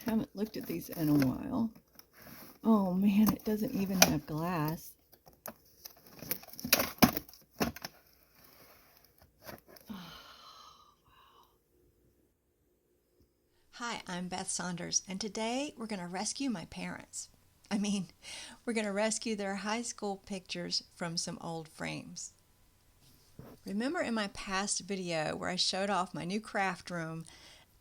Haven't looked at these in a while. Oh man, it doesn't even have glass. Hi, I'm Beth Saunders, and today we're going to rescue my parents. We're going to rescue their high school pictures from some old frames. Remember in my past video where I showed off my new craft room,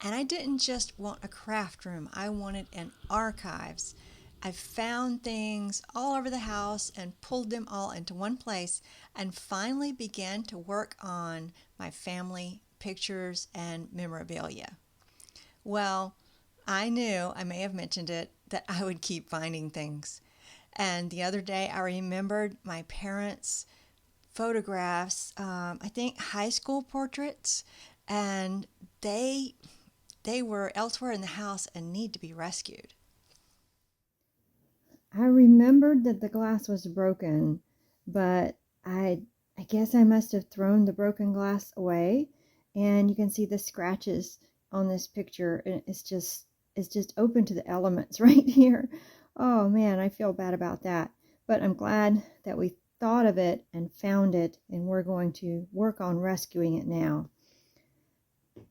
and I didn't just want a craft room, I wanted an archives. I found things all over the house and pulled them all into one place and finally began to work on my family pictures and memorabilia. Well, I knew, I may have mentioned it, that I would keep finding things. And the other day I remembered my parents' photographs, I think high school portraits, and they were elsewhere in the house and need to be rescued. I remembered that the glass was broken, but I guess I must have thrown the broken glass away. And you can see the scratches on this picture, and it's just open to the elements right here. Oh man, I feel bad about that. But I'm glad that we thought of it and found it, and we're going to work on rescuing it now.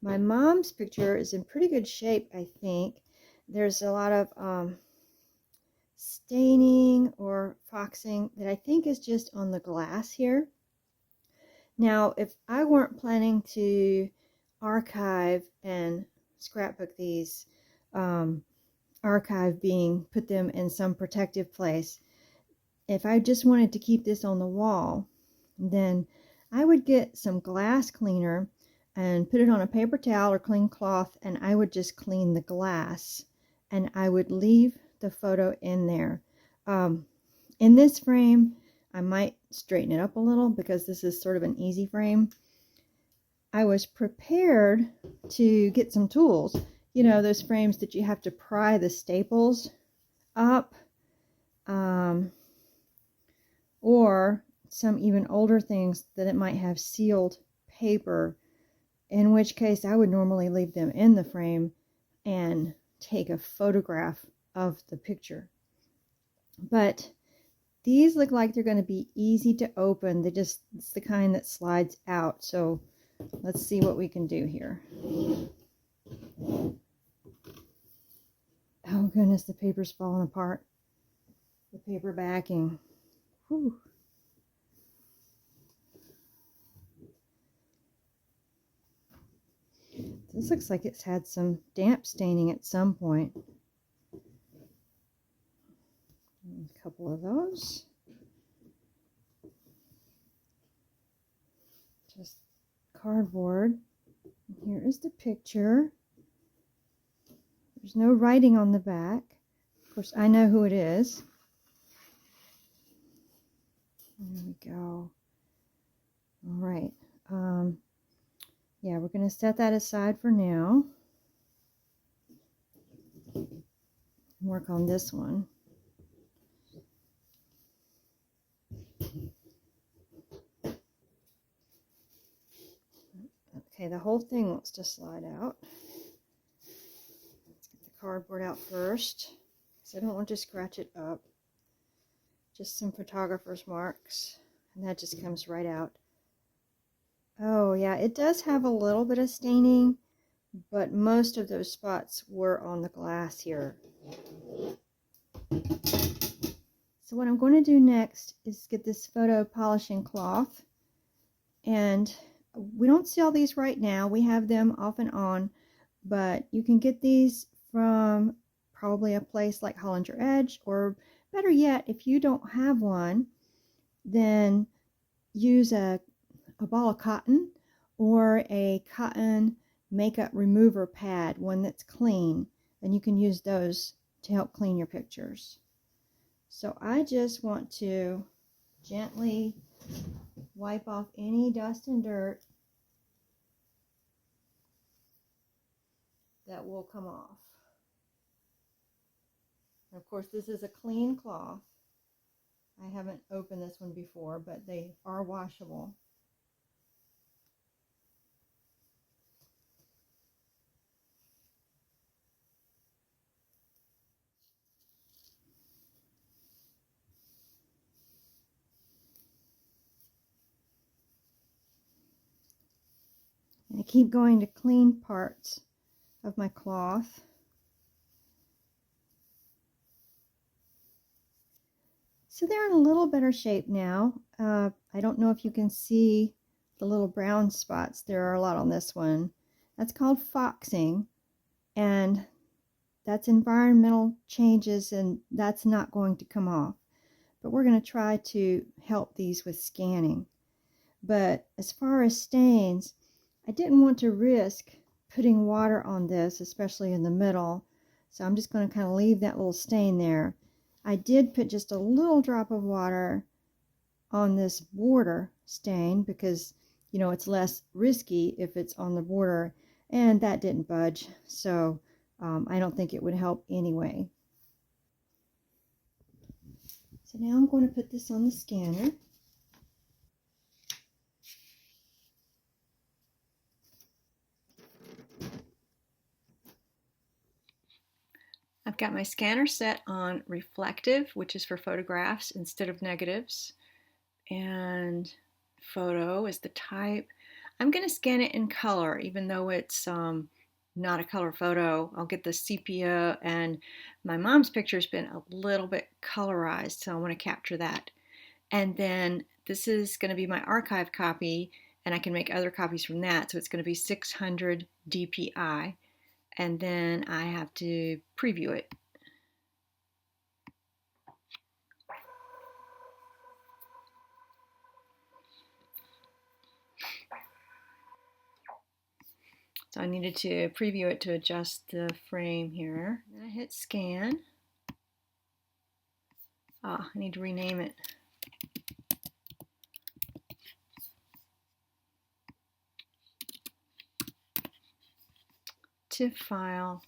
My mom's picture is in pretty good shape, I think. There's a lot of staining or foxing that I think is just on the glass here. Now, if I weren't planning to archive and scrapbook these, archive being put them in some protective place, if I just wanted to keep this on the wall, then I would get some glass cleaner and put it on a paper towel or clean cloth, and I would just clean the glass, and I would leave the photo in there. In this frame, I might straighten it up a little because this is sort of an easy frame. I was prepared to get some tools, those frames that you have to pry the staples up, or some even older things that it might have sealed paper, in which case I would normally leave them in the frame and take a photograph of the picture. But these look like they're going to be easy to open. It's the kind that slides out. So let's see what we can do here. Oh goodness, the paper's falling apart. The paper backing. Whew. This looks like it's had some damp staining at some point. A couple of those. Just cardboard. Here is the picture. There's no writing on the back. Of course, I know who it is. There we go. All right. Yeah, we're going to set that aside for now. Work on this one. Okay, the whole thing wants to slide out. Let's get the cardboard out first, because I don't want to scratch it up. Just some photographer's marks, and that just comes right out. Oh yeah, it does have a little bit of staining, but most of those spots were on the glass here. So what I'm going to do next is get this photo polishing cloth, and we don't sell these right now. We have them off and on, but you can get these from probably a place like Hollinger Edge, or better yet, if you don't have one, then use a ball of cotton or a cotton makeup remover pad, one that's clean, and you can use those to help clean your pictures. So I just want to gently wipe off any dust and dirt that will come off. And of course, this is a clean cloth. I haven't opened this one before, but they are washable. I keep going to clean parts of my cloth. So they're in a little better shape now. I don't know if you can see the little brown spots. There are a lot on this one. That's called foxing, and that's environmental changes, and that's not going to come off. But we're going to try to help these with scanning. But as far as stains, I didn't want to risk putting water on this, especially in the middle. So I'm just going to kind of leave that little stain there. I did put just a little drop of water on this border stain because, you know, it's less risky if it's on the border, and that didn't budge. So I don't think it would help anyway. So now I'm going to put this on the scanner. I've got my scanner set on reflective, which is for photographs instead of negatives. And photo is the type. I'm going to scan it in color, even though it's not a color photo. I'll get the sepia, and my mom's picture has been a little bit colorized, so I want to capture that. And then this is going to be my archive copy, and I can make other copies from that. So it's going to be 600 DPI. And then I have to preview it. So I needed to preview it to adjust the frame here. Then I hit scan. I need to rename it. TIFF file.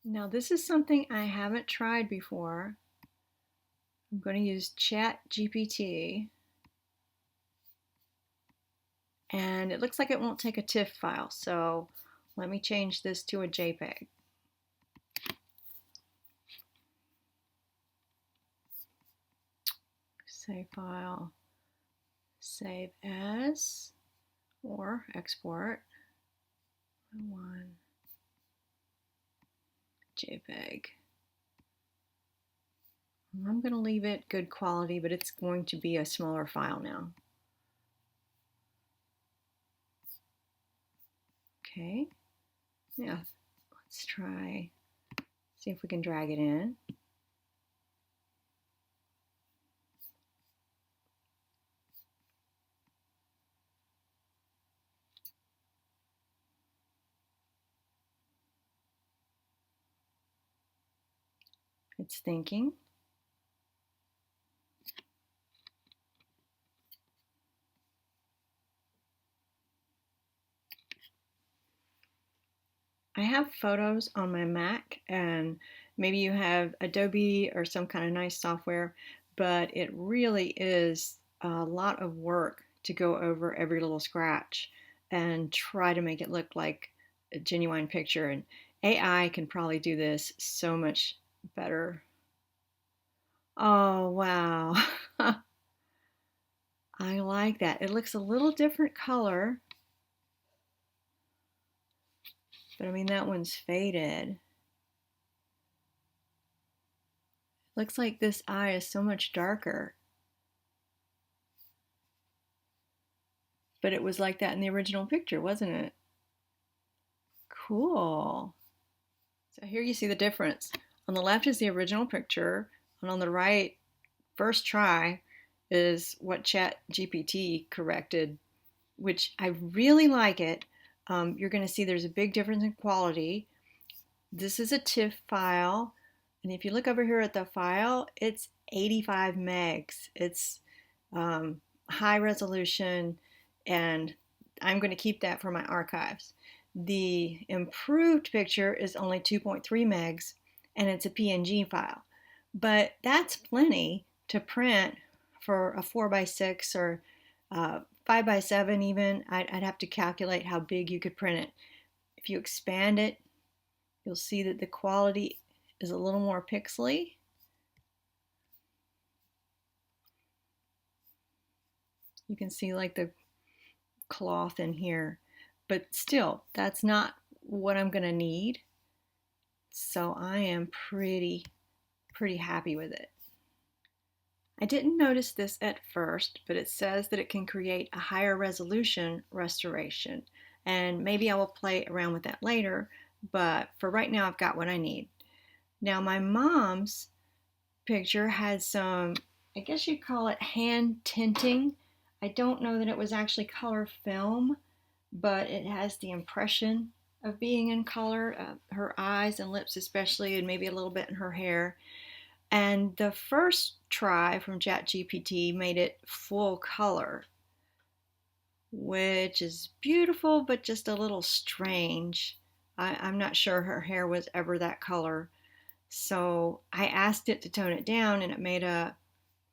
Now this is something I haven't tried before. I'm going to use ChatGPT, and it looks like it won't take a TIFF file, so let me change this to a JPEG. Save file, save as, or export. One JPEG. I'm going to leave it good quality, but it's going to be a smaller file now. Okay, yeah, let's try, see if we can drag it in. It's thinking. I have photos on my Mac, and maybe you have Adobe or some kind of nice software, but it really is a lot of work to go over every little scratch and try to make it look like a genuine picture. And AI can probably do this so much better. Oh, wow. I like that. It looks a little different color. But I mean, that one's faded. Looks like this eye is so much darker. But it was like that in the original picture, wasn't it? Cool. So here you see the difference. On the left is the original picture, and on the right, first try, is what ChatGPT corrected, which I really like it. You're going to see there's a big difference in quality. This is a TIFF file, and if you look over here at the file, it's 85 megs. It's high resolution, and I'm going to keep that for my archives. The improved picture is only 2.3 megs, and it's a PNG file. But that's plenty to print for a 4x6 or 5x7 even. I'd have to calculate how big you could print it. If you expand it, you'll see that the quality is a little more pixely. You can see like the cloth in here, but still, that's not what I'm gonna need. So I am pretty happy with it. I didn't notice this at first, but it says that it can create a higher resolution restoration. And maybe I will play around with that later, but for right now, I've got what I need. Now, my mom's picture had some, I guess you'd call it hand tinting. I don't know that it was actually color film, but it has the impression of being in color, her eyes and lips especially, and maybe a little bit in her hair. And the first try from ChatGPT made it full color, which is beautiful, but just a little strange. I'm not sure her hair was ever that color. So I asked it to tone it down and it made a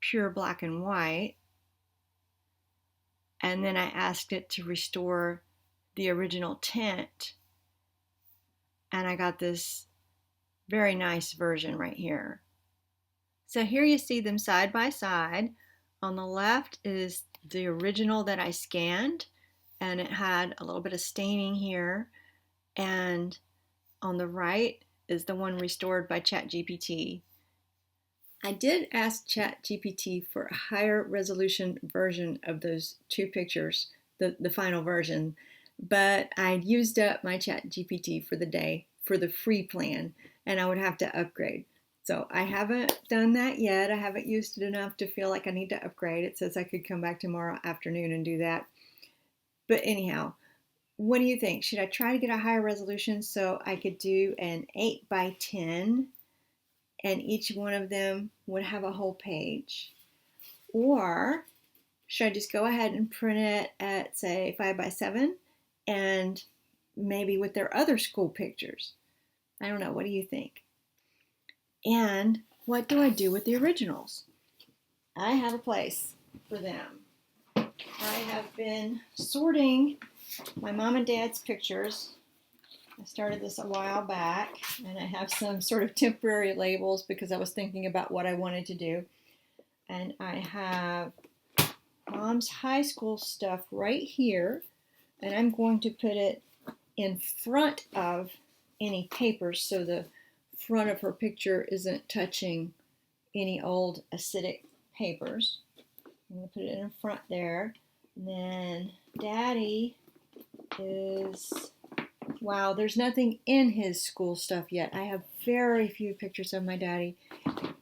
pure black and white. And then I asked it to restore the original tint. And I got this very nice version right here. So here you see them side by side. On the left is the original that I scanned, and it had a little bit of staining here. And on the right is the one restored by ChatGPT. I did ask ChatGPT for a higher resolution version of those two pictures, the final version, but I'd used up my ChatGPT for the day for the free plan, and I would have to upgrade. So I haven't done that yet. I haven't used it enough to feel like I need to upgrade. It says I could come back tomorrow afternoon and do that. But anyhow, what do you think? Should I try to get a higher resolution so I could do an 8x10 and each one of them would have a whole page? Or should I just go ahead and print it at, say, 5x7 and maybe with their other school pictures? I don't know. What do you think? And what do I do with the originals? I have a place for them. I have been sorting my mom and dad's pictures. I started this a while back, and I have some sort of temporary labels because I was thinking about what I wanted to do. And I have mom's high school stuff right here, and I'm going to put it in front of any papers so the front of her picture isn't touching any old acidic papers. I'm going to put it in front there. And then Daddy is, wow, there's nothing in his school stuff yet. I have very few pictures of my daddy,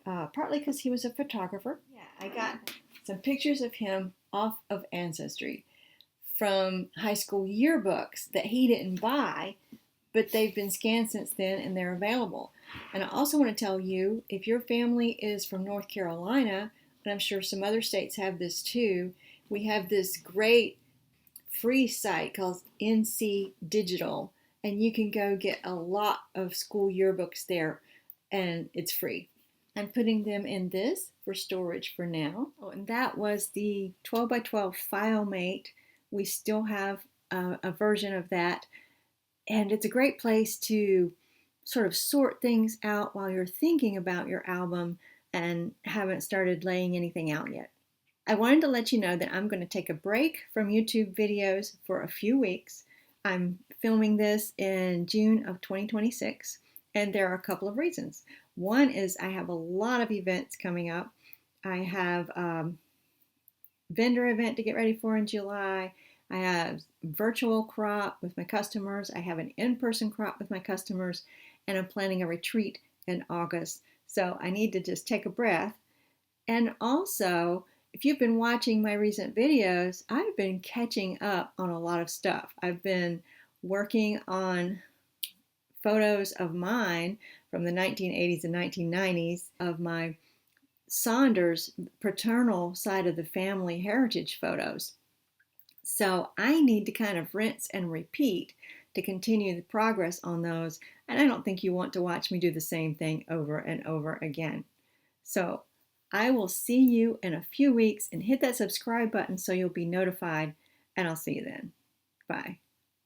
partly because he was a photographer. Yeah, I got some pictures of him off of Ancestry from high school yearbooks that he didn't buy, but they've been scanned since then and they're available. And I also want to tell you, if your family is from North Carolina, and I'm sure some other states have this too, we have this great free site called NC Digital, and you can go get a lot of school yearbooks there, and it's free. I'm putting them in this for storage for now. Oh, and that was the 12x12 FileMate. We still have a version of that, and it's a great place to sort of sort things out while you're thinking about your album and haven't started laying anything out yet. I wanted to let you know that I'm going to take a break from YouTube videos for a few weeks. I'm filming this in June of 2026, and there are a couple of reasons. One is I have a lot of events coming up. I have a vendor event to get ready for in July. I have virtual crop with my customers. I have an in-person crop with my customers, and I'm planning a retreat in August. So I need to just take a breath. And also, if you've been watching my recent videos, I've been catching up on a lot of stuff. I've been working on photos of mine from the 1980s and 1990s of my Saunders paternal side of the family heritage photos. So I need to kind of rinse and repeat to continue the progress on those. And I don't think you want to watch me do the same thing over and over again. So I will see you in a few weeks, and hit that subscribe button so you'll be notified, and I'll see you then. Bye.